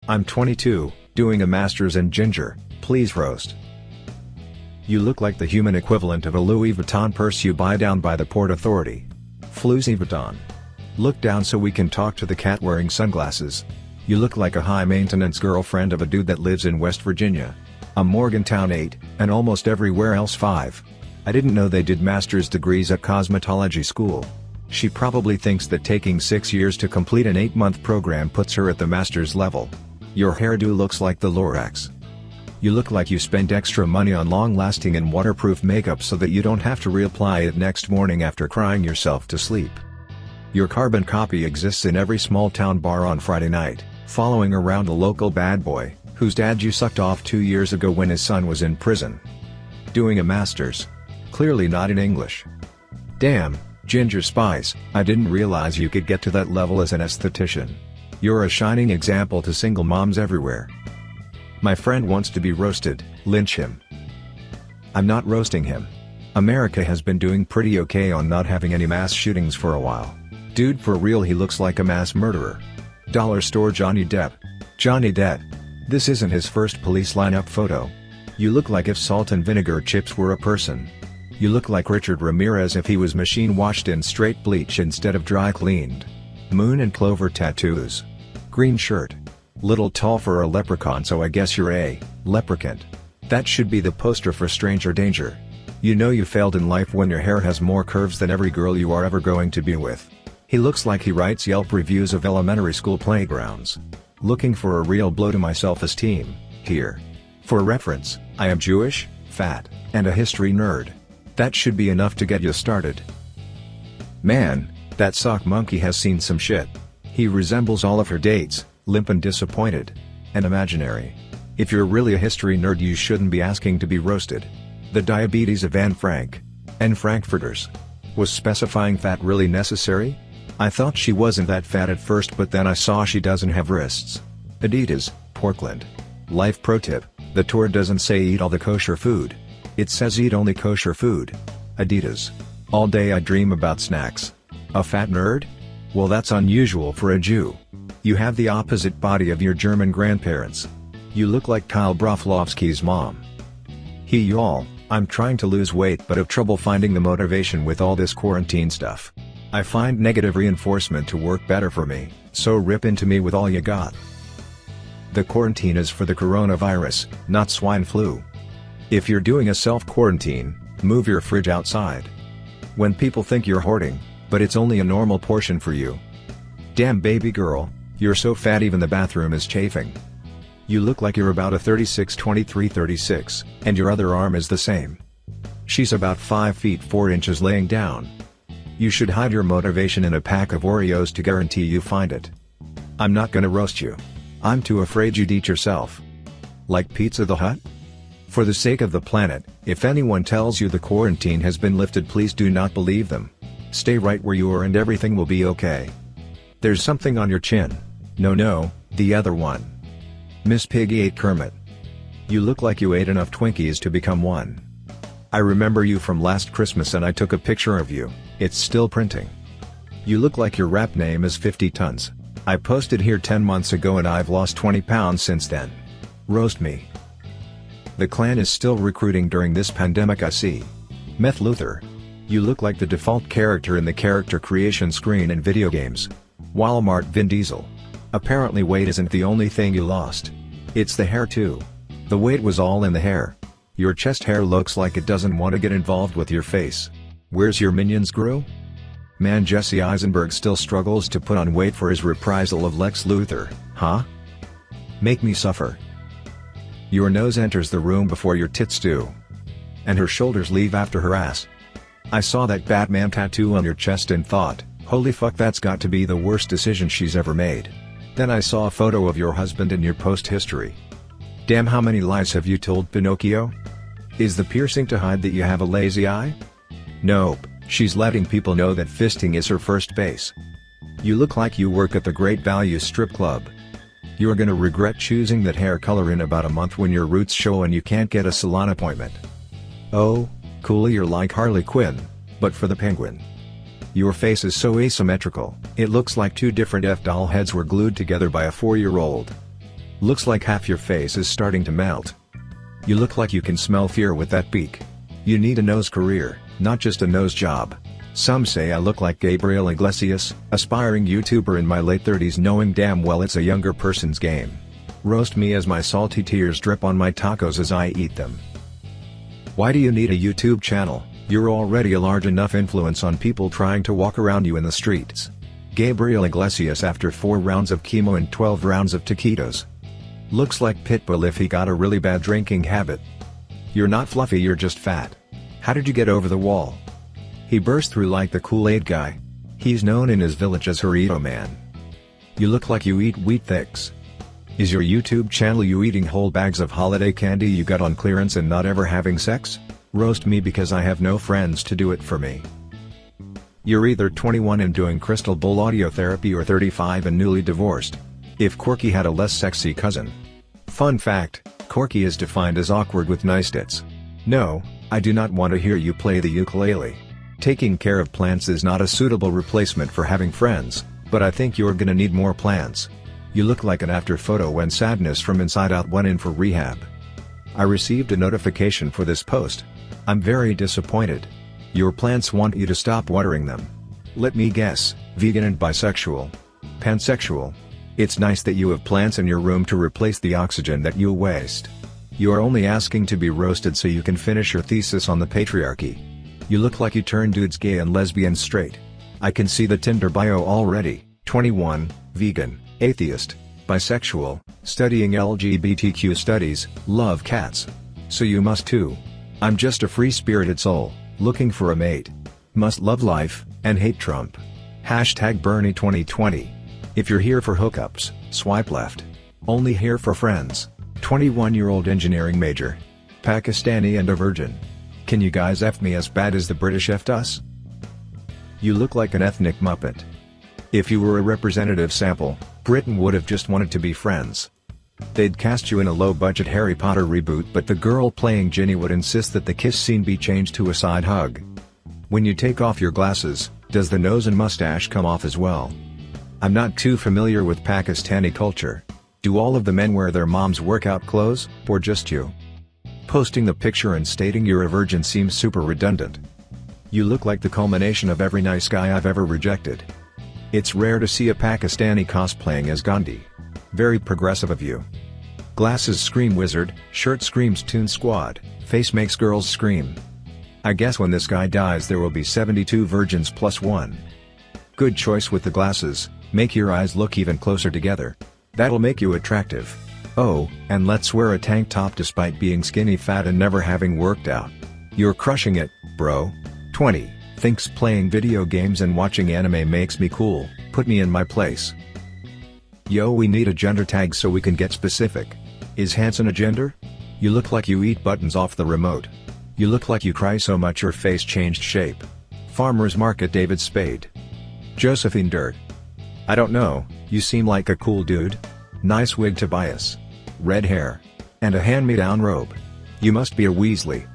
I'm 22, doing a master's in ginger, please roast. You look like the human equivalent of a Louis Vuitton purse you buy down by the Port Authority. Floozy Vuitton. Look down so we can talk to the cat wearing sunglasses. You look like a high-maintenance girlfriend of a dude that lives in West Virginia. A Morgantown 8, and almost everywhere else 5. I didn't know they did master's degrees at cosmetology school. She probably thinks that taking 6 years to complete an 8-month program puts her at the master's level. Your hairdo looks like the Lorax. You look like you spend extra money on long-lasting and waterproof makeup so that you don't have to reapply it next morning after crying yourself to sleep. Your carbon copy exists in every small-town bar on Friday night, following around a local bad boy, whose dad you sucked off 2 years ago when his son was in prison. Doing a master's. Clearly not in English. Damn, Ginger Spice, I didn't realize you could get to that level as an esthetician. You're a shining example to single moms everywhere. My friend wants to be roasted, lynch him. I'm not roasting him. America has been doing pretty okay on not having any mass shootings for a while. Dude, for real, he looks like a mass murderer. Dollar store Johnny Depp. Johnny Depp. This isn't his first police lineup photo. You look like if salt and vinegar chips were a person. You look like Richard Ramirez if he was machine washed in straight bleach instead of dry cleaned. Moon and clover tattoos. Green shirt. Little tall for a leprechaun, so I guess you're a leprechaun. That should be the poster for Stranger Danger. You know you failed in life when your hair has more curves than every girl you are ever going to be with. He looks like he writes Yelp reviews of elementary school playgrounds. Looking for a real blow to my self-esteem, here. For reference, I am Jewish, fat, and a history nerd. That should be enough to get you started. Man, that sock monkey has seen some shit. He resembles all of her dates, limp and disappointed. And imaginary. If you're really a history nerd, you shouldn't be asking to be roasted. The diabetes of Anne Frank. And Frankfurters. Was specifying fat really necessary? I thought she wasn't that fat at first, but then I saw she doesn't have wrists. Adidas, Portland. Life pro tip, the tour doesn't say eat all the kosher food. It says eat only kosher food. Adidas. All day I dream about snacks. A fat nerd? Well, that's unusual for a Jew. You have the opposite body of your German grandparents. You look like Kyle Broflovsky's mom. Y'all, I'm trying to lose weight but have trouble finding the motivation with all this quarantine stuff. I find negative reinforcement to work better for me, so rip into me with all you got. The quarantine is for the coronavirus, not swine flu. If you're doing a self-quarantine, move your fridge outside. When people think you're hoarding, but it's only a normal portion for you. Damn baby girl, you're so fat even the bathroom is chafing. You look like you're about a 36-23-36, and your other arm is the same. She's about 5 feet 4 inches laying down. You should hide your motivation in a pack of Oreos to guarantee you find it. I'm not gonna roast you. I'm too afraid you'd eat yourself. Like Pizza the Hut? For the sake of the planet, if anyone tells you the quarantine has been lifted, please do not believe them. Stay right where you are and everything will be okay. There's something on your chin. No, the other one. Miss Piggy ate Kermit. You look like you ate enough Twinkies to become one. I remember you from last Christmas and I took a picture of you, it's still printing. You look like your rap name is 50 tons. I posted here 10 months ago and I've lost 20 pounds since then. Roast me. The Klan is still recruiting during this pandemic, I see. Meth Luther. You look like the default character in the character creation screen in video games. Walmart Vin Diesel. Apparently weight isn't the only thing you lost. It's the hair too. The weight was all in the hair. Your chest hair looks like it doesn't want to get involved with your face. Where's your Minions Grew? Man, Jesse Eisenberg still struggles to put on weight for his reprisal of Lex Luthor, huh? Make me suffer. Your nose enters the room before your tits do. And her shoulders leave after her ass. I saw that Batman tattoo on your chest and thought, holy fuck, that's got to be the worst decision she's ever made. Then I saw a photo of your husband in your post history. Damn, how many lies have you told Pinocchio? Is the piercing to hide that you have a lazy eye? Nope, she's letting people know that fisting is her first base. You look like you work at the Great Value strip club. You're gonna regret choosing that hair color in about a month when your roots show and you can't get a salon appointment. Oh, cool, you're like Harley Quinn, but for the penguin. Your face is so asymmetrical, it looks like two different F-doll heads were glued together by a 4-year-old. Looks like half your face is starting to melt. You look like you can smell fear with that beak. You need a nose career, not just a nose job. Some say I look like Gabriel Iglesias, aspiring YouTuber in my late 30s knowing damn well it's a younger person's game. Roast me as my salty tears drip on my tacos as I eat them. Why do you need a YouTube channel? You're already a large enough influence on people trying to walk around you in the streets. Gabriel Iglesias after 4 rounds of chemo and 12 rounds of taquitos. Looks like Pitbull if he got a really bad drinking habit. You're not fluffy, you're just fat. How did you get over the wall? He burst through like the Kool-Aid guy. He's known in his village as Burrito Man. You look like you eat wheat thicks. Is your YouTube channel you eating whole bags of holiday candy you got on clearance and not ever having sex? Roast me because I have no friends to do it for me. You're either 21 and doing crystal bowl audio therapy or 35 and newly divorced. If Corky had a less sexy cousin. Fun fact, Corky is defined as awkward with nice tits. No, I do not want to hear you play the ukulele. Taking care of plants is not a suitable replacement for having friends, but I think you're gonna need more plants. You look like an after photo when sadness from inside out went in for rehab. I received a notification for this post. I'm very disappointed. Your plants want you to stop watering them. Let me guess, vegan and bisexual. Pansexual. It's nice that you have plants in your room to replace the oxygen that you waste. You are only asking to be roasted so you can finish your thesis on the patriarchy. You look like you turned dudes gay and lesbian straight. I can see the Tinder bio already. 21, vegan, atheist, bisexual, studying LGBTQ studies, love cats. So you must too. I'm just a free-spirited soul, looking for a mate. Must love life, and hate Trump. Hashtag Bernie 2020. If you're here for hookups, swipe left. Only here for friends. 21-year-old engineering major. Pakistani and a virgin. Can you guys F me as bad as the British F'd us? You look like an ethnic muppet. If you were a representative sample, Britain would have just wanted to be friends. They'd cast you in a low-budget Harry Potter reboot, but the girl playing Ginny would insist that the kiss scene be changed to a side hug. When you take off your glasses, does the nose and mustache come off as well? I'm not too familiar with Pakistani culture. Do all of the men wear their mom's workout clothes, or just you? Posting the picture and stating you're a virgin seems super redundant. You look like the culmination of every nice guy I've ever rejected. It's rare to see a Pakistani cosplaying as Gandhi. Very progressive of you. Glasses scream wizard, shirt screams Toon Squad, face makes girls scream. I guess when this guy dies there will be 72 virgins plus 1. Good choice with the glasses, make your eyes look even closer together. That'll make you attractive. Oh, and let's wear a tank top despite being skinny fat and never having worked out. You're crushing it, bro. 20, thinks playing video games and watching anime makes me cool, put me in my place. Yo, we need a gender tag so we can get specific. Is Hanson a gender? You look like you eat buttons off the remote. You look like you cry so much your face changed shape. Farmer's Market David Spade. Josephine Dirt. I don't know, you seem like a cool dude. Nice wig Tobias. Red hair. And a hand-me-down robe. You must be a Weasley.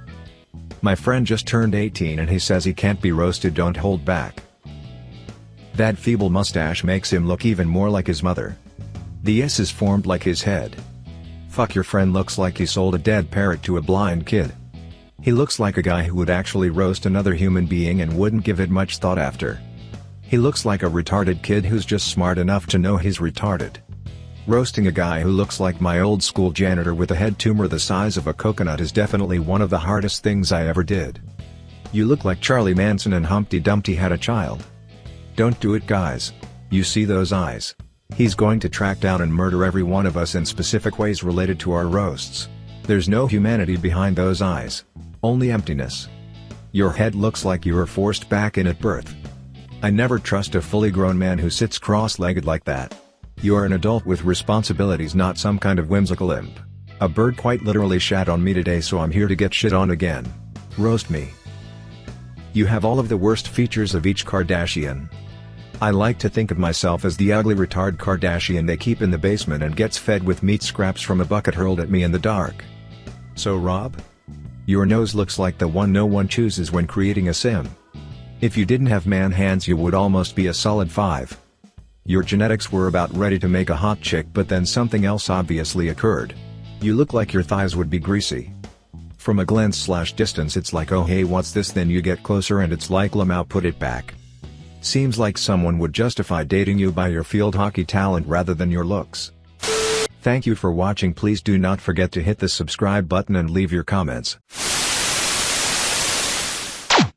My friend just turned 18 and he says he can't be roasted, don't hold back. That feeble mustache makes him look even more like his mother. The S is formed like his head. Fuck, your friend looks like he sold a dead parrot to a blind kid. He looks like a guy who would actually roast another human being and wouldn't give it much thought after. He looks like a retarded kid who's just smart enough to know he's retarded. Roasting a guy who looks like my old school janitor with a head tumor the size of a coconut is definitely one of the hardest things I ever did. You look like Charlie Manson and Humpty Dumpty had a child. Don't do it, guys. You see those eyes? He's going to track down and murder every one of us in specific ways related to our roasts. There's no humanity behind those eyes. Only emptiness. Your head looks like you were forced back in at birth. I never trust a fully grown man who sits cross-legged like that. You are an adult with responsibilities, not some kind of whimsical imp. A bird quite literally shat on me today, so I'm here to get shit on again. Roast me. You have all of the worst features of each Kardashian. I like to think of myself as the ugly retard Kardashian they keep in the basement and gets fed with meat scraps from a bucket hurled at me in the dark. So Rob? Your nose looks like the one no one chooses when creating a sim. If you didn't have man hands you would almost be a solid 5. Your genetics were about ready to make a hot chick, but then something else obviously occurred. You look like your thighs would be greasy. From a glance/distance it's like, oh hey what's this, then you get closer and it's like Lamau put it back. Seems like someone would justify dating you by your field hockey talent rather than your looks. Thank you for watching. Please do not forget to hit the subscribe button and leave your comments.